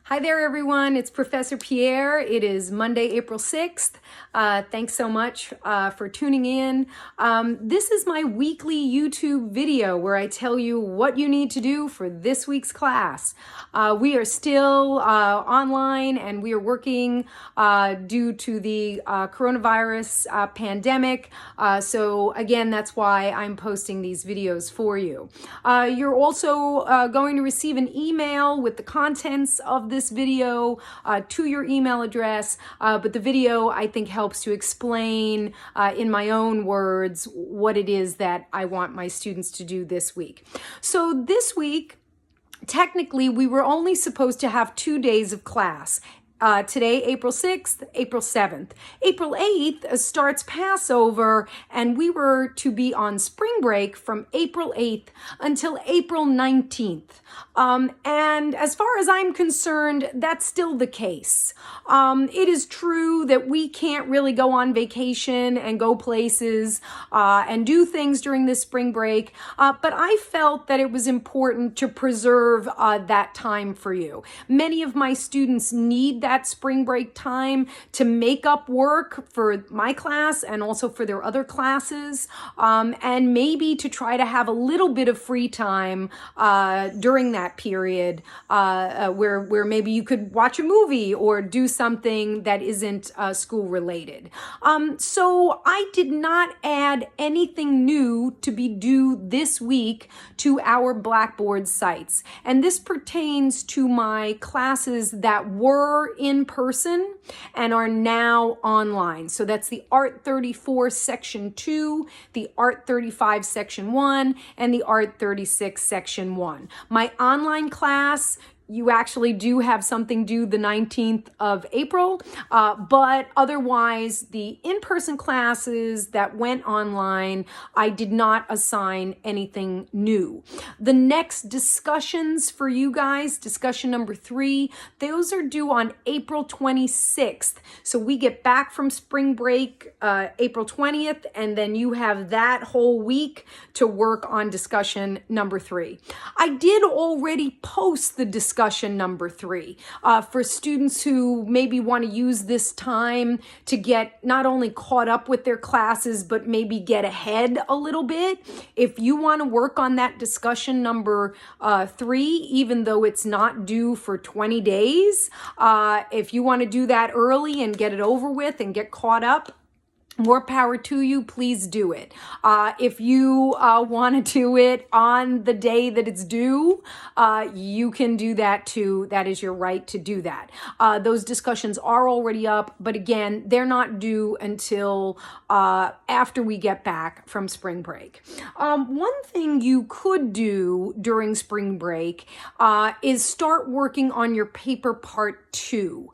Hi there, everyone. It's Professor Pierre. It is Monday, April 6th. Thanks so much for tuning in. This is my weekly YouTube video where I tell you what you need to do for this week's class. We are still online and we are working due to the coronavirus pandemic. So again, that's why I'm posting these videos for you. You're also going to receive an email with the contents of this video to your email address, but the video I think helps to explain in my own words what it is that I want my students to do this week. So this week, technically, we were only supposed to have 2 days of class. Today, April 6th, April 7th. April 8th starts Passover, and we were to be on spring break from April 8th until April 19th. And as far as I'm concerned, that's still the case. It is true that we can't really go on vacation and go places and do things during this spring break, but I felt that it was important to preserve that time for you. Many of my students need that spring break time to make up work for my class and also for their other classes, and maybe to try to have a little bit of free time during that period where maybe you could watch a movie or do something that isn't school related. So I did not add anything new to be due this week to our Blackboard sites. And this pertains to my classes that were in person and are now online. So that's the Art 34 Section 2, the Art 35 Section 1, and the Art 36 Section 1. My online class, you actually do have something due the 19th of April, but otherwise the in-person classes that went online, I did not assign anything new. The next discussions for you guys, discussion number 3, those are due on April 26th. So we get back from spring break April 20th, and then you have that whole week to work on discussion number 3. I did already post the discussion number 3 for students who maybe want to use this time to get not only caught up with their classes, but maybe get ahead a little bit. If you want to work on that discussion number 3, even though it's not due for 20 days, if you want to do that early and get it over with and get caught up, more power to you, please do it. If you want to do it on the day that it's due, you can do that too. That is your right to do that. Those discussions are already up, but again, they're not due until after we get back from spring break. One thing you could do during spring break is start working on your paper part 2.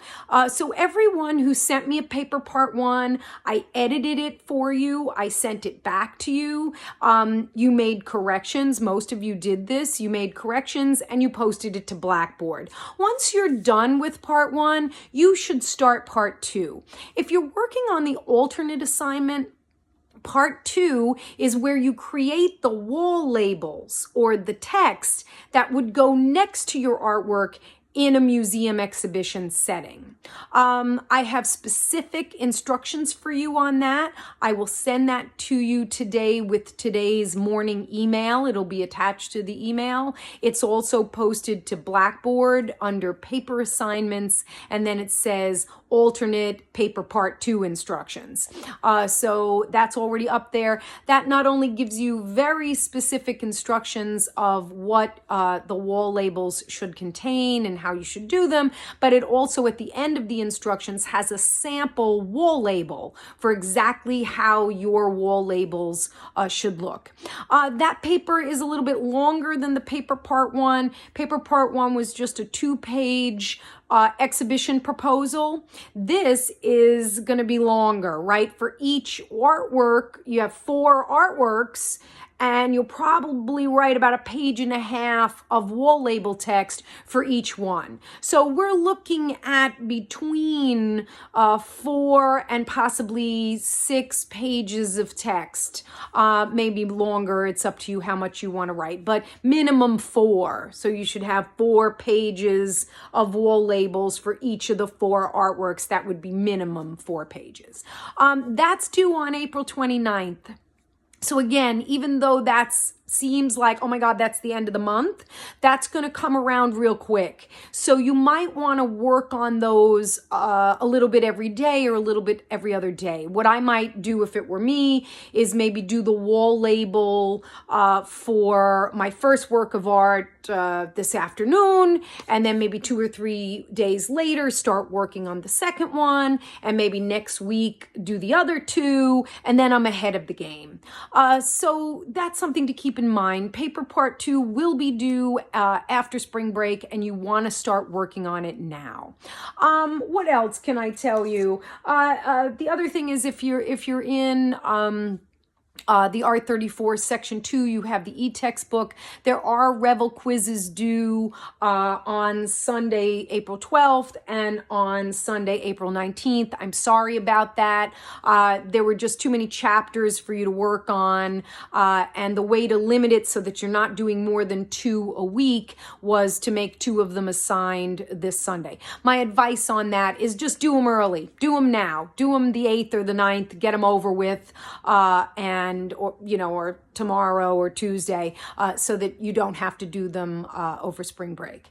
So everyone who sent me a paper part 1, I edited it for you. I sent it back to you. You made corrections. Most of you did this. You made corrections and you posted it to Blackboard. Once you're done with part 1, you should start part 2. If you're working on the alternate assignment, Part 2 is where you create the wall labels or the text that would go next to your artwork in a museum exhibition setting. I have specific instructions for you on that. I will send that to you today with today's morning email. It'll be attached to the email. It's also posted to Blackboard under paper assignments, and then it says alternate paper part 2 instructions. So that's already up there. That not only gives you very specific instructions of what the wall labels should contain and how you should do them, but it also at the end of the instructions has a sample wall label for exactly how your wall labels should look. That paper is a little bit longer than the paper part 1. Paper part 1 was just a 2-page exhibition proposal. This is going to be longer, right? For each artwork, you have 4 artworks, and you'll probably write about a page and a half of wall label text for each one. So we're looking at between 4 and possibly 6 pages of text, maybe longer. It's up to you how much you want to write, but minimum 4. So you should have 4 pages of wall labels for each of the 4 artworks. That would be minimum 4 pages. That's due on April 29th. So again, even though seems like, oh my God, that's the end of the month, that's going to come around real quick. So you might want to work on those a little bit every day or a little bit every other day. What I might do if it were me is maybe do the wall label for my first work of art this afternoon, and then maybe 2 or 3 days later start working on the second one, and maybe next week do the other 2, and then I'm ahead of the game. So that's something to keep in mind. Paper part 2 will be due after spring break, and you want to start working on it now. What else can I tell you? The other thing is if you're in the Art 34 section 2, you have the e-textbook. There are Revel quizzes due on Sunday, April 12th and on Sunday, April 19th. I'm sorry about that. There were just too many chapters for you to work on, and the way to limit it so that you're not doing more than 2 a week was to make 2 of them assigned this Sunday. My advice on that is just do them early. Do them now. Do them the 8th or the 9th. Get them over with, or tomorrow or Tuesday, so that you don't have to do them over spring break.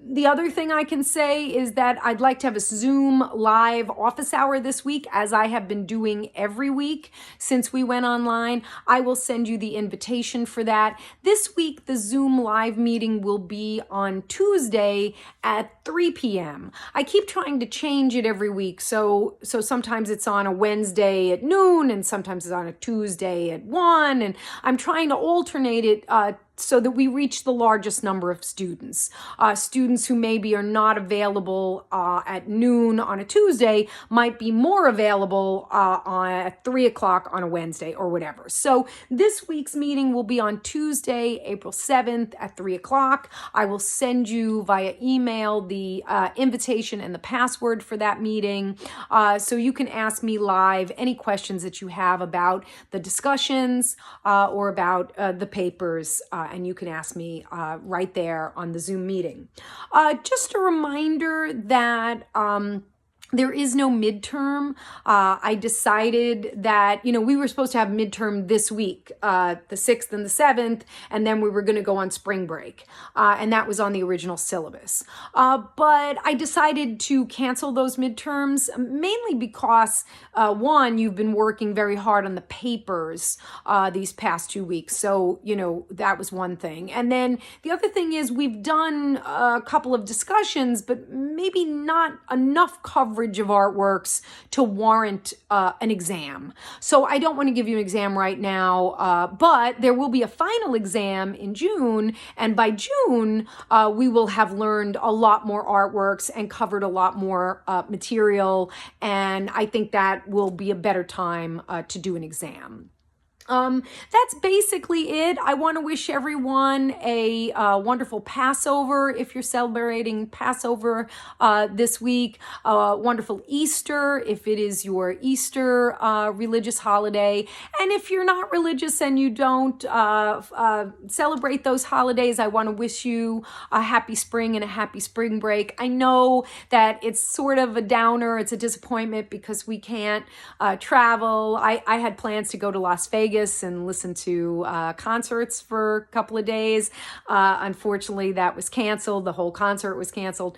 The other thing I can say is that I'd like to have a Zoom live office hour this week, as I have been doing every week since we went online. I will send you the invitation for that. This week, the Zoom live meeting will be on Tuesday at 3 p.m. I keep trying to change it every week. So sometimes it's on a Wednesday at noon, and sometimes it's on a Tuesday at 1. And I'm trying to alternate it so that we reach the largest number of students. Students who maybe are not available at noon on a Tuesday might be more available at 3 o'clock on a Wednesday or whatever. So this week's meeting will be on Tuesday, April 7th at 3 o'clock. I will send you via email the invitation and the password for that meeting, so you can ask me live any questions that you have about the discussions or about the papers, and you can ask me right there on the Zoom meeting. Just a reminder that there is no midterm. I decided that, we were supposed to have midterm this week, the 6th and the 7th, and then we were going to go on spring break. And that was on the original syllabus. But I decided to cancel those midterms, mainly because, one, you've been working very hard on the papers these past 2 weeks. So, that was one thing. And then the other thing is we've done a couple of discussions, but maybe not enough coverage of artworks to warrant an exam. So I don't want to give you an exam right now, but there will be a final exam in June, and by June we will have learned a lot more artworks and covered a lot more material, and I think that will be a better time to do an exam. That's basically it. I want to wish everyone a wonderful Passover if you're celebrating Passover this week. Wonderful Easter if it is your Easter religious holiday. And if you're not religious and you don't celebrate those holidays, I want to wish you a happy spring and a happy spring break. I know that it's sort of a downer. It's a disappointment because we can't travel. I had plans to go to Las Vegas and listen to concerts for a couple of days. Unfortunately, that was canceled. The whole concert was canceled.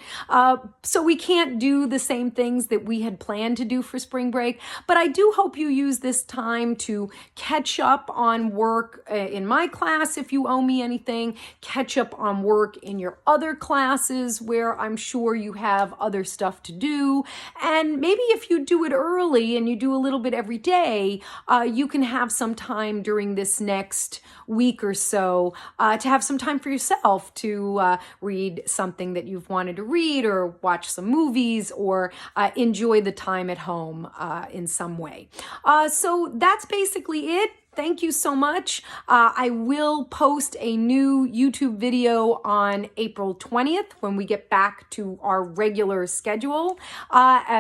So we can't do the same things that we had planned to do for spring break. But I do hope you use this time to catch up on work in my class if you owe me anything, catch up on work in your other classes where I'm sure you have other stuff to do. And maybe if you do it early and you do a little bit every day, you can have some time during this next week or so to have some time for yourself to read something that you've wanted to read, or watch some movies, or enjoy the time at home in some way. So that's basically it. Thank you so much. I will post a new YouTube video on April 20th when we get back to our regular schedule.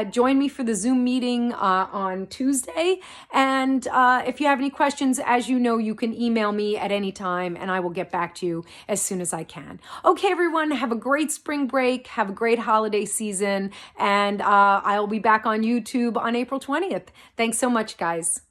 Join me for the Zoom meeting on Tuesday. And if you have any questions, as you know, you can email me at any time and I will get back to you as soon as I can. Okay, everyone, have a great spring break. Have a great holiday season. And I'll be back on YouTube on April 20th. Thanks so much, guys.